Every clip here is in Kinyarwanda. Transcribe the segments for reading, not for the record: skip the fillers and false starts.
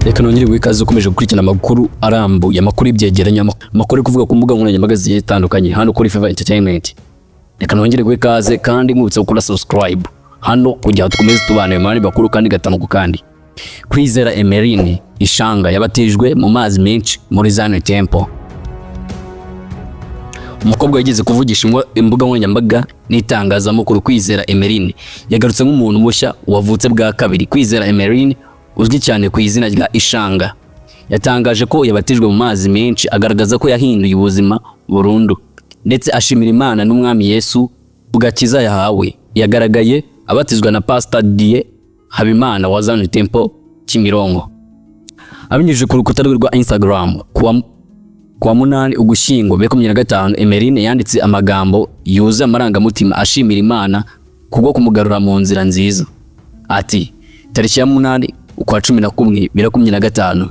Reka nongere wikaze ukomeje gukurikirana amakuru arambuye, amakuru y'ibyegeranyo, amakuru kuvuga ku mbuga nkoranyambaga zigiye zitandukanye hano kuri Fever Entertainment. Reka nongere wikaze kandi nkubutse gukora subscribe hano kugira tukomeze tubane mani bakuru kandi gatanu kandi. Kwizera Emlyne Ishanga yabatijwe mu mazi menshi muri Zion Temple. Umukobwa yageze kuvugisha imbuga nkoranyambaga n'itangazamakuru. Kwizera Emlyne yagarutse nk'umuntu mushya wavutse bwa kabiri. Kwizera Emlyne uzwi cyane ku izina rya Ishanga yatangaje ko yabatijwe mu mazi menshi, agaragaza ko yahinduye ubuzima burundu ndetse ashimira Imana n'Umwami Yesu ugakiza yahawe. Yagaragaye abatizwa na Pastor Die Habimana wa Zion Temple Kimironko. Abinyujije ku rukuta rwe rwa Instagram kuwa 8 Ugushyingo 2025, Emlyne yanditse amagambo yuzuye amarangamutima ashimira Imana kubwo kumugarura mu nzira nziza. Ati, tariki ya 8 ukwa 11 2025,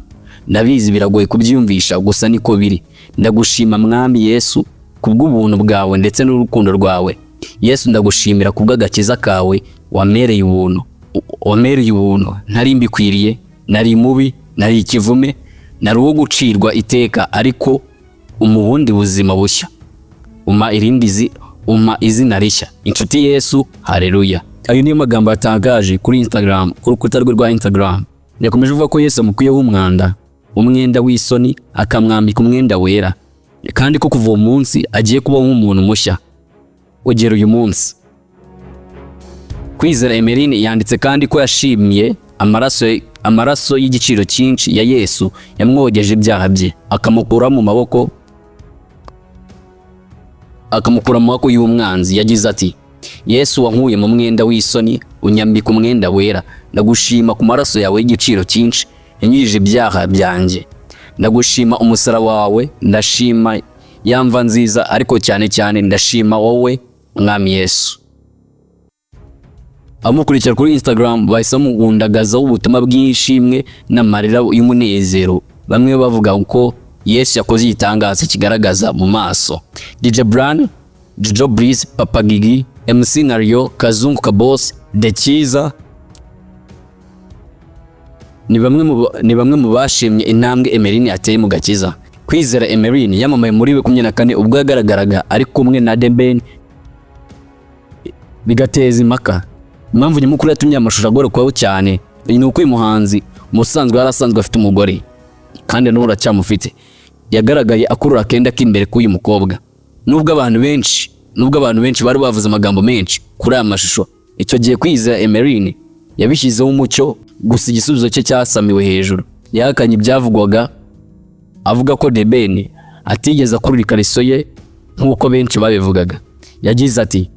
ndabizi biragoye kubyumvisha, gusa niko biri. Ndagushima Mwami Yesu kubw'ubuntu bwawe ndetse n'urukundo rwawe. Yesu, ndagushimira kubw'agakiza kawe wamereye ubuntu. Ntari mbikwiriye, nari mubi, nari ikivume, nari uwo gucirwa iteka, ariko umubundi buzima bushya. Umpa izina rishya. Inshuti Yesu, haleluya. Ayo niyo magambo yatangaje kuri Instagram, ku rukuta rwe rwa Instagram. Yakomeje avuga ko Yesu amukuyeho umwenda w'isoni, akamwambika umwenda wera, kandi ko kuva uwo munsi agiye kuba nk'umuntu mushya ugera uyu munsi. Kwizera Emlyne yanditse kandi ko yashimiye amaraso y'igiciro cyinshi ya Yesu yamwogeje ibyaha bye, akamukura mu maboko y'umwanzi. Yagize ati, Yesu wankuye mu mwenda w'isoni unyambika umwenda wera. Ndagushima ku maraso yawe y'igiciro cyinshi yanyujije ibyaha byanjye. Ndagushima umusaraba wawe, ndashima yamva nziza, ariko cyane cyane ndashima wowe Mwami Yesu. Amukurikira kuri Instagram bahise bamugundagazaho ubutumwa bw'ishimwe n'amarira y'umunezero. Bamwe bavuga ko Yesu yakoze igitangaza kigaragaza mu maso. DJ Brand, Jojo Breeze, Papa Gigi, MC Nario, Kazungu Kabos, The Cyiza ni bamwe mu bashimye intambwe Emlyne yateye mu gakiza. Kwizera Emlyne yamamaye muri 2024 ubwo yagaragaraga ari kumwe na The Ben, bigateza impaka. Impamvu nyamukuru yatumye Mashusho agorokwaho cyane ni uko uyu muhanzi musanzwe yarasanzwe afite umugore kandi n'ubu aracyamufite. Yagaragaye akurura akenda k'imbere k'uyu mukobwa. Nubwo abantu benshi bari bavuze amagambo menshi kuri aya mashusho, icyo gihe Kwizera Emlyne yabishyizeho umucyo, gusa igisubizo cye cyasamiwe hejuru. Yahakanye ibyavugwaga, avuga ko The Ben atigeze akurura ikariso ye nk'uko benshi babivugaga. Yagize ati,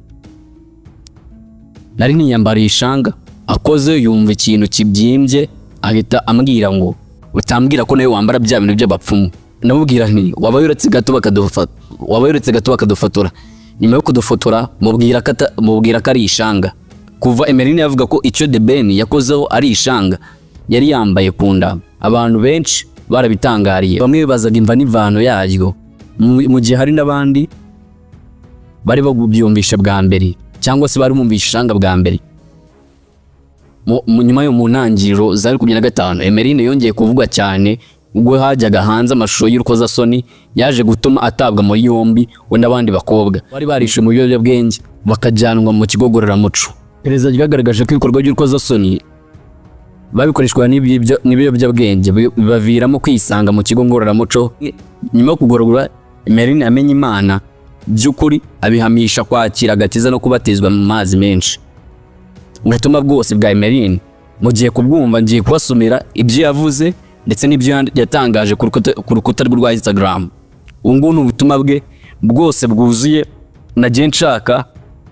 nari niyambariye Ishanga, akoze yumva ikintu kibyimbye ahita ambwira ngo utambwira ko nawe wambara bya bintu by'abapfumu. Namubwira nti wabaye uretse gato bakadufotora. Nyuma yo kudufotora mubwira ko ari Ishanga. Kuva Emlyne yavuga ko icyo The Ben yakozeho ari Ishanga yari yambaye ku nda, abantu benshi barabitangariye. Bamwe bibazaga imva n'imvano yaryo, mu gihe hari n'abandi bari bagubyumvisha bwa mbere cyangwa se bari bumvisha Ishanga bwa mbere. Nyuma yo mu ntangiriro za 2025, Emlyne yongeye kuvugwa cyane ubwo hajyaga hanze amashusho y'urukozasoni yaje gutuma atabwa muri yombi we n'abandi bakobwa bari barishe mu biyobyabwenge bakajyanwa mu kigo ngororamuco. Perezida ryagaragaje ko ibikorwa by'urukozasoni babikoreshwa n'ibiyobyabwenge bibaviramo kwisanga mu kigo ngororamuco. Nyuma yo kugororwa, Emlyne amenye Imana by'ukuri, abihamisha kwakira agakiza no kubatizwa mu mazi menshi. Ubutumwa bwose bwa Emlyne mugiye kubwumva, ngiye kubasomera ibyo yavuze ndetse n'ibyo yatangaje ku rukuta rwe rwa Instagram. Ubu ni ubutumwa bwe bwose bwuzuye, nagiye nshaka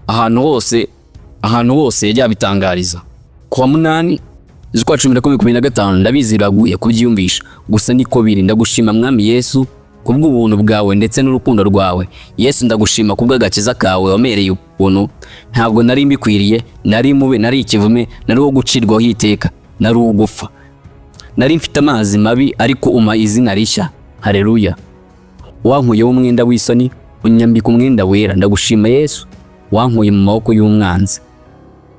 ahantu hose yajya bitangariza. Kuwa 8 z'ukwa 10 2025, ndabizi biraguye kubyumvisha, gusa niko biri. Ndagushima Mwami Yesu kubw'ubuntu bwawe ndetse n'urukundo rwawe. Yesu, ndagushima kubw'agakiza kawe wamereye ubuntu. Ntabwo nari mbikwiriye, nari mubi, nari ikivume, nari uwo gucirwaho iteka, nari uwo gupfa. Nari mfite amazi mabi, ariko umpa izina rishya. Haleluya. Wankuyeho umwenda w'isoni unyambika umwenda wera. Ndagushima Yesu wankuye mu maboko y'umwanzi.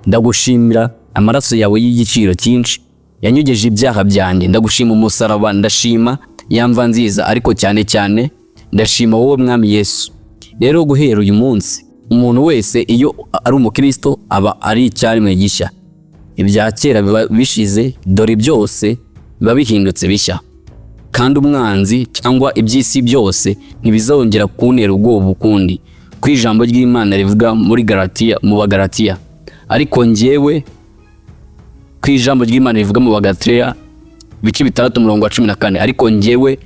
Ndagushimira amaraso yawe y'igiciro cyinshi yanyugeje ibyaha byanjye. Ndagushima umusaraba, ndashima yamva nziza, ariko cyane cyane ndashima wowe mwami Yesu. Rero guhera uyu munsi umuntu wese iyo ari umukristo aba ari icyaremwe gishya. Ibya kera biba bishize, dore byose biba bihindutse bishya. Kandi umwanzi cyangwa iby'isi byose ntibizongera kuntera ubwoba ukundi. Ku ijambo ry'Imana rivuga muri Galatiya, mu Bagalatiya. Ariko njyewe ku ijambo ry'Imana rivuga mu Bagalatiya bice 6:14, ariko njyewe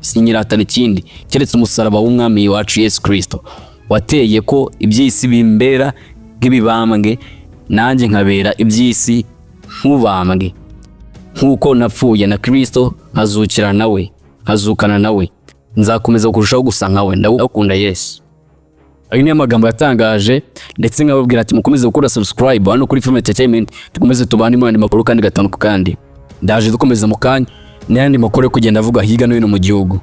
sinyiratana ikindi keretse umusaraba w'umwami wacu Yesu Kristo, wateye ko iby'isi bimbera nk'ibibambwe, nanjye nkabera iby'isi nk'ubambwe. Nk'uko napfuye na Kristo nkazukira nawe, nkazukana nawe, nzakomeza kurushaho gusa nkawe. Ndagukunda Yesu. Ayo ni amagambo yatangaje, ndetse nkababwira ati mukomeze gukora subscribe hano kuri Film Entertainment, tukomeze tubane mu makuru kandi gatanu ku kandi. Ndaje dukomeza mu kanya n'ayandi makuru yo kugenda avuga hirya no hino mu gihugu.